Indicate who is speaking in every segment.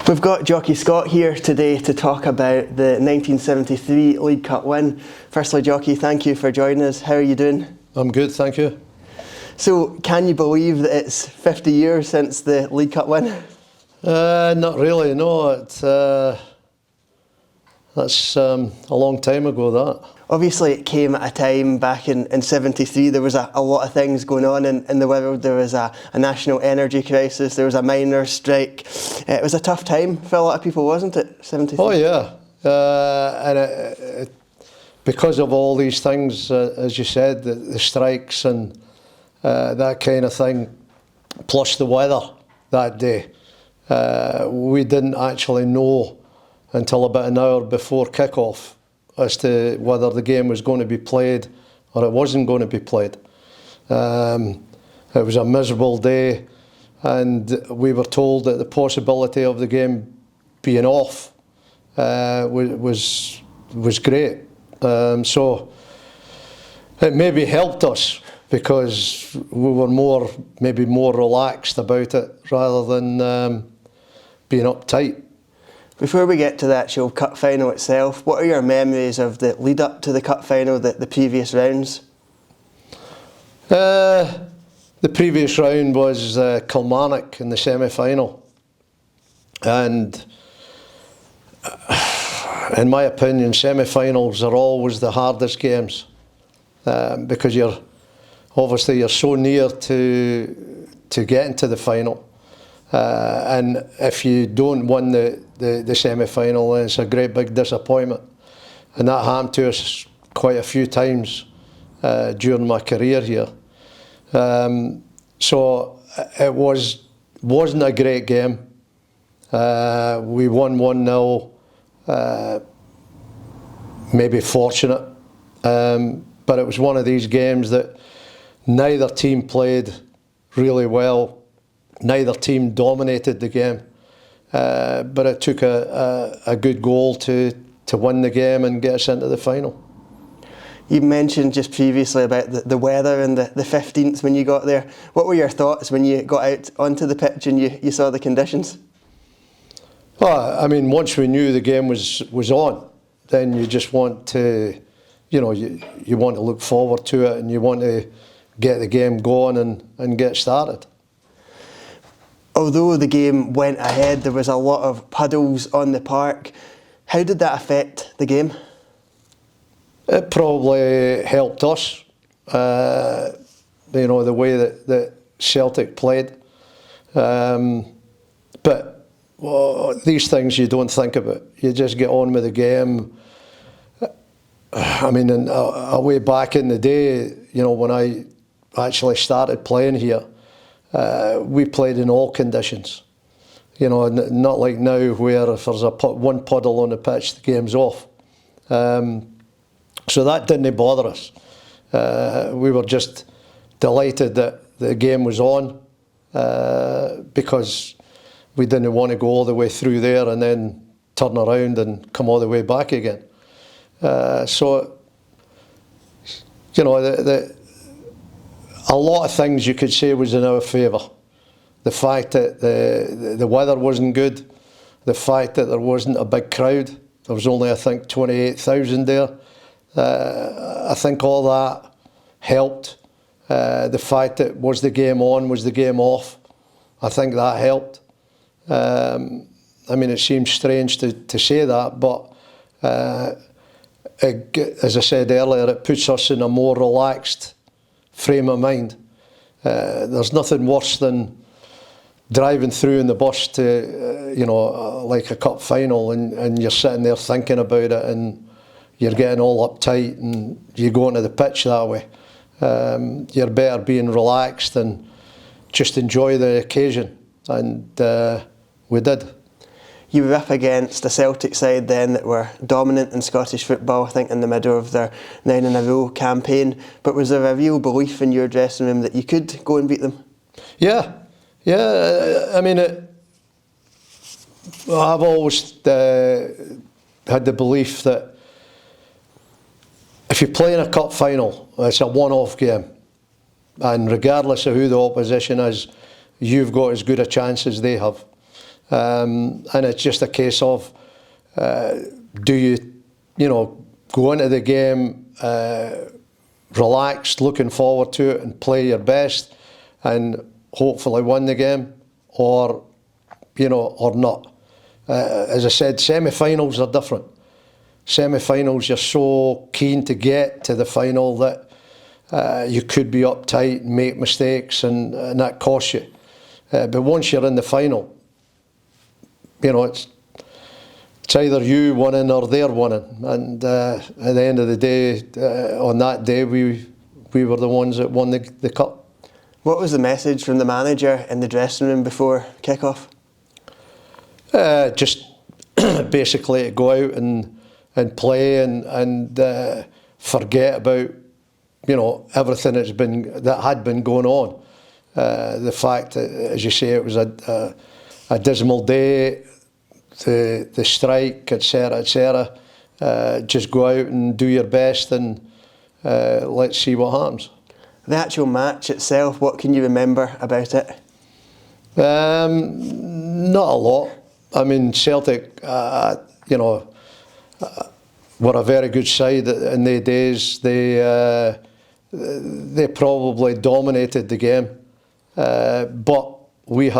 Speaker 1: We've got Jocky Scott here today to talk about the 1973 League Cup win. Firstly, Jocky, thank you for joining us. How are you doing?
Speaker 2: I'm good, thank you.
Speaker 1: So, can you believe that it's 50 years since the League Cup win?
Speaker 2: Not really, no. That's a long time ago, that.
Speaker 1: Obviously, it came at a time back in 73. There was a lot of things going on in the world. There was a national energy crisis. There was a miners' strike. It was a tough time for a lot of people, wasn't it? 73.
Speaker 2: Oh yeah, and because of all these things, as you said, the strikes and that kind of thing, plus the weather that day, we didn't actually know until about an hour before kick-off as to whether the game was going to be played or it wasn't going to be played. It was a miserable day, and we were told that the possibility of the game being off was great. So it maybe helped us because we were maybe more relaxed about it rather than being uptight.
Speaker 1: Before we get to the actual cup final itself, what are your memories of the lead up to the cup final, the previous rounds?
Speaker 2: The previous round was Kilmarnock in the semi-final, and in my opinion, semi-finals are always the hardest games because you're so near to getting to the final. And if you don't win the semi-final, then it's a great big disappointment. And that happened to us quite a few times during my career here. So it wasn't a great game. We won 1-0, maybe fortunate. But it was one of these games that neither team played really well. Neither team dominated the game, but it took a good goal to win the game and get us into the final.
Speaker 1: You mentioned just previously about the weather and the 15th when you got there. What were your thoughts when you got out onto the pitch and you saw the conditions?
Speaker 2: Well, I mean, once we knew the game was on, then you just want to, you want to look forward to it and you want to get the game going and get started.
Speaker 1: Although the game went ahead, there was a lot of puddles on the park. How did that affect the game?
Speaker 2: It probably helped us, the way that Celtic played. But these things you don't think about. You just get on with the game. I mean, way back in the day, when I actually started playing here, we played in all conditions, not like now where if there's one puddle on the pitch, the game's off. So that didn't bother us. We were just delighted that the game was on because we didn't want to go all the way through there and then turn around and come all the way back again. A lot of things you could say was in our favour. The fact that the weather wasn't good, the fact that there wasn't a big crowd, there was only, I think, 28,000 there. I think all that helped. The fact that was the game on, was the game off, I think that helped. I mean, it seems strange to say that, but as I said earlier, it puts us in a more relaxed frame of mind. There's nothing worse than driving through in the bus to, like a cup final, and you're sitting there thinking about it, and you're getting all uptight, and you go into the pitch that way. You're better being relaxed and just enjoy the occasion, and we did.
Speaker 1: You were up against a Celtic side then that were dominant in Scottish football, I think in the middle of their 9-in-a-row campaign. But was there a real belief in your dressing room that you could go and beat them?
Speaker 2: Yeah. I mean, I've always had the belief that if you play in a cup final, it's a one-off game. And regardless of who the opposition is, you've got as good a chance as they have. and it's just a case of do you know, go into the game relaxed, looking forward to it, and play your best, and hopefully win the game, or you know, or not. As I said, semi-finals are different. Semi-finals, you're so keen to get to the final that you could be uptight and make mistakes, and that costs you. But once you're in the final, you know, it's either you winning or they're winning. And at the end of the day, on that day, we were the ones that won the cup.
Speaker 1: What was the message from the manager in the dressing room before kick-off?
Speaker 2: Just basically to go out and play and forget about, you know, everything that had been going on. The fact that, as you say, it was a dismal day, the strike, etc., etc. Just go out and do your best, and let's see what happens.
Speaker 1: The actual match itself, what can you remember about it?
Speaker 2: Not a lot. I mean, Celtic, you know, were a very good side in their days. They probably dominated the game, but we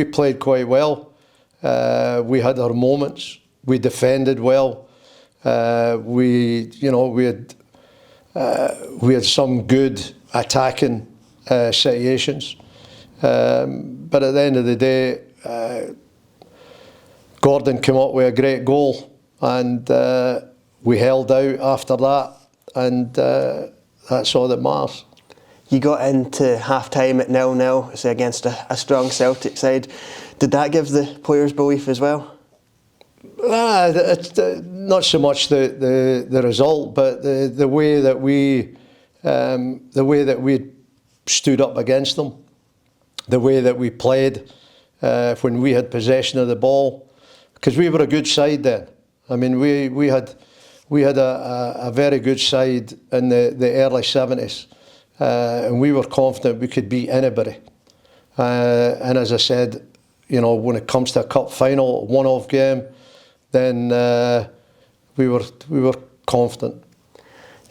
Speaker 2: played quite well. We had our moments. We defended well. We had some good attacking situations, but at the end of the day, Gordon came up with a great goal, and we held out after that, and that's all that matters.
Speaker 1: You got into half-time at 0-0, say, against a strong Celtic side. Did that give the players belief as well?
Speaker 2: Not so much the result, but the way that we stood up against them, the way that we played when we had possession of the ball, because we were a good side then. I mean, we had a very good side in the early 70s, and we were confident we could beat anybody. And as I said, you know, when it comes to a cup final, one-off game, then we were confident.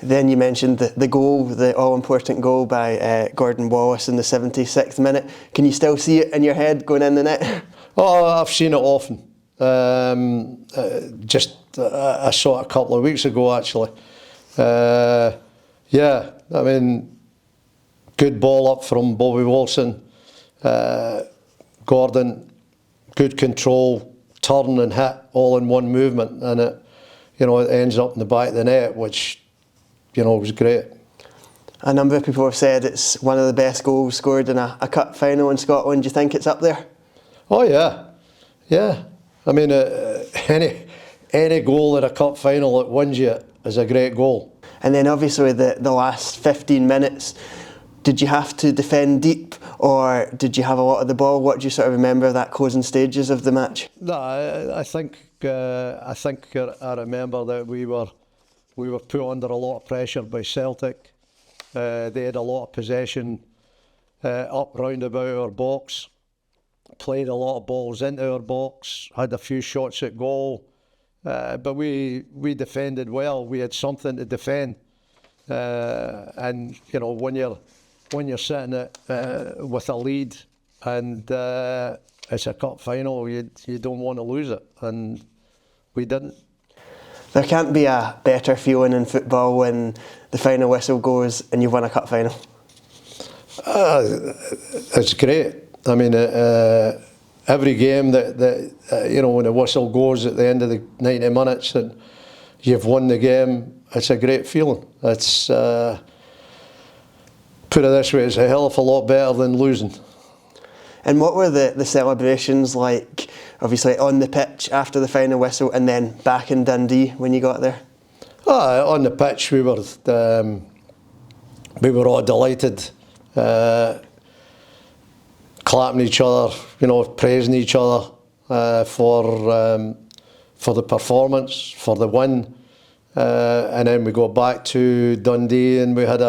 Speaker 1: Then you mentioned the goal, the all-important goal by Gordon Wallace in the 76th minute. Can you still see it in your head going in the net?
Speaker 2: Oh, I've seen it often. I saw it a couple of weeks ago, actually. Yeah, I mean, good ball up from Bobby Wilson. Gordon, good control, turn and hit all in one movement, and it ends up in the back of the net, which, you know, was great.
Speaker 1: A number of people have said it's one of the best goals scored in a cup final in Scotland. Do you think it's up there?
Speaker 2: Oh yeah, yeah. I mean, any goal in a cup final that wins you is a great goal.
Speaker 1: And then obviously the last 15 minutes, did you have to defend deep, or did you have a lot of the ball? What do you sort of remember of that closing stages of the match?
Speaker 2: No, I think I remember that we were put under a lot of pressure by Celtic. They had a lot of possession up round about our box, played a lot of balls into our box, had a few shots at goal, but we defended well. We had something to defend, and you know, when you're sitting with a lead and it's a cup final, you don't want to lose it, and we didn't.
Speaker 1: There can't be a better feeling in football when the final whistle goes and you've won a cup final.
Speaker 2: It's great. I mean, every game that you know, when the whistle goes at the end of the 90 minutes and you've won the game, it's a great feeling. It's put it this way, it's a hell of a lot better than losing.
Speaker 1: And what were the celebrations like, obviously on the pitch after the final whistle, and then back in Dundee when you got there?
Speaker 2: On the pitch, we were all delighted, clapping each other, you know, praising each other for the performance, for the win, and then we go back to Dundee, and we had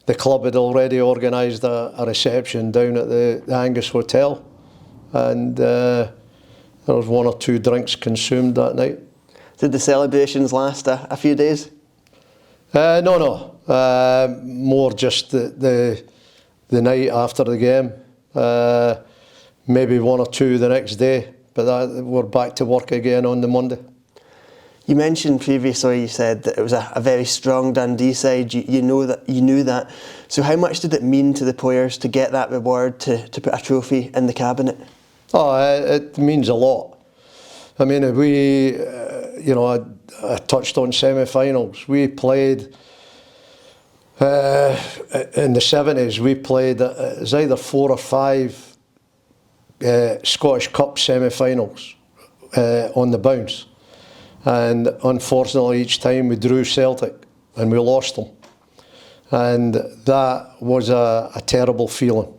Speaker 2: the club had already organised a reception down at the Angus Hotel, and there was 1 or 2 drinks consumed that night.
Speaker 1: Did the celebrations last a few days?
Speaker 2: No. More just the night after the game. Maybe 1 or 2 the next day, but we're back to work again on the Monday.
Speaker 1: You mentioned previously, you said that it was a very strong Dundee side. You knew that. So how much did it mean to the players to get that reward, to put a trophy in the cabinet?
Speaker 2: Oh, it means a lot. I mean, I touched on semi-finals. We played in the 70s. We played it was either 4 or 5 Scottish Cup semi-finals on the bounce. And unfortunately, each time we drew Celtic and we lost them. And that was a terrible feeling.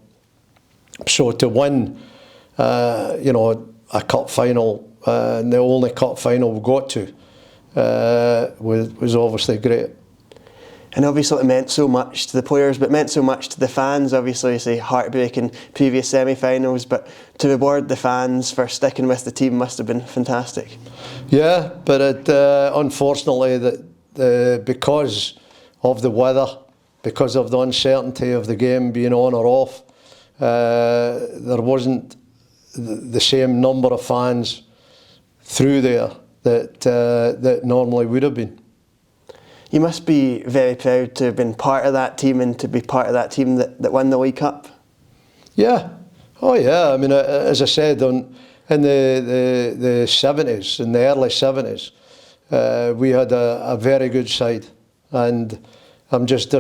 Speaker 2: So to win, a cup final, and the only cup final we got to, was obviously great.
Speaker 1: And obviously it meant so much to the players, but it meant so much to the fans. Obviously, you say heartbreak in previous semi-finals, but to reward the fans for sticking with the team must have been fantastic.
Speaker 2: Yeah, but unfortunately, because of the weather, because of the uncertainty of the game being on or off, there wasn't the same number of fans through there that normally would have been.
Speaker 1: You must be very proud to have been part of that team and to be part of that team that won the League Cup.
Speaker 2: Yeah. Oh yeah. I mean, as I said, in the 70s, in the early 70s, we had a very good side, and I'm just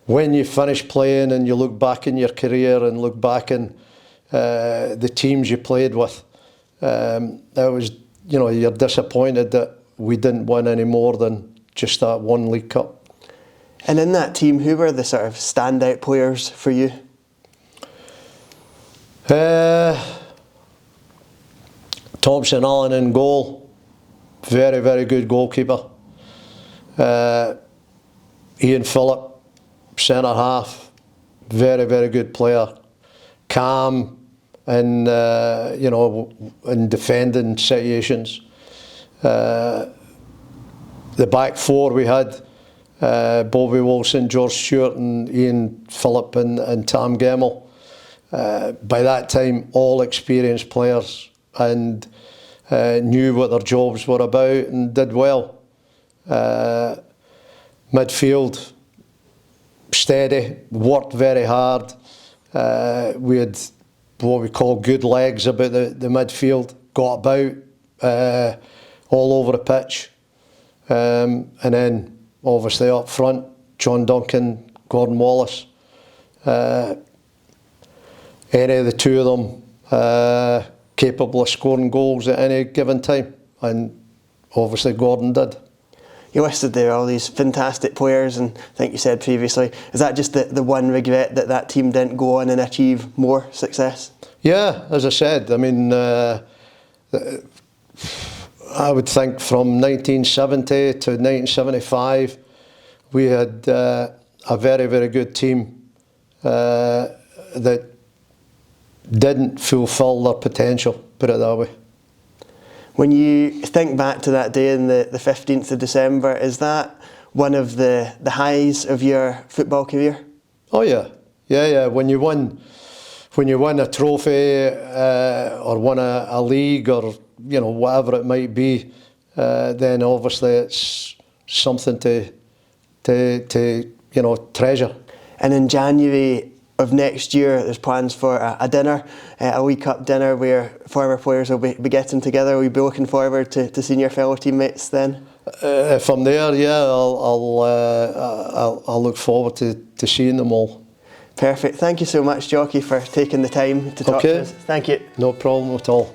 Speaker 2: when you finish playing and you look back in your career and look back in the teams you played with, it was, you're disappointed that we didn't win any more than just that one League Cup.
Speaker 1: And in that team, who were the sort of standout players for you?
Speaker 2: Thompson Allen in goal, very, very good goalkeeper. Ian Phillip, centre half, very, very good player. Calm in in defending situations. The back four we had Bobby Wilson, George Stewart and Ian Phillip and Tam Gemmell. By that time, all experienced players and knew what their jobs were about and did well. Midfield, steady, worked very hard. We had what we call good legs about the midfield, got about all over the pitch. And then obviously up front, John Duncan, Gordon Wallace. Any of the two of them capable of scoring goals at any given time, and obviously Gordon did.
Speaker 1: You listed there all these fantastic players, and I think you said previously, is that just the one regret that team didn't go on and achieve more success?
Speaker 2: Yeah, as I said, I mean, I would think from 1970 to 1975, we had a very, very good team that didn't fulfil their potential, put it that way.
Speaker 1: When you think back to that day in the 15th of December, is that one of the highs of your football career?
Speaker 2: Oh yeah, yeah. When you win a trophy or win a league or whatever it might be, then obviously it's something to treasure.
Speaker 1: And in January of next year, there's plans for a dinner, a League Cup dinner where former players will be getting together. Will you be looking forward to seeing your fellow teammates then?
Speaker 2: If I'm there, yeah, I'll look forward to seeing them all.
Speaker 1: Perfect. Thank you so much, Jocky, for taking the time to talk to us. Thank you.
Speaker 2: No problem at all.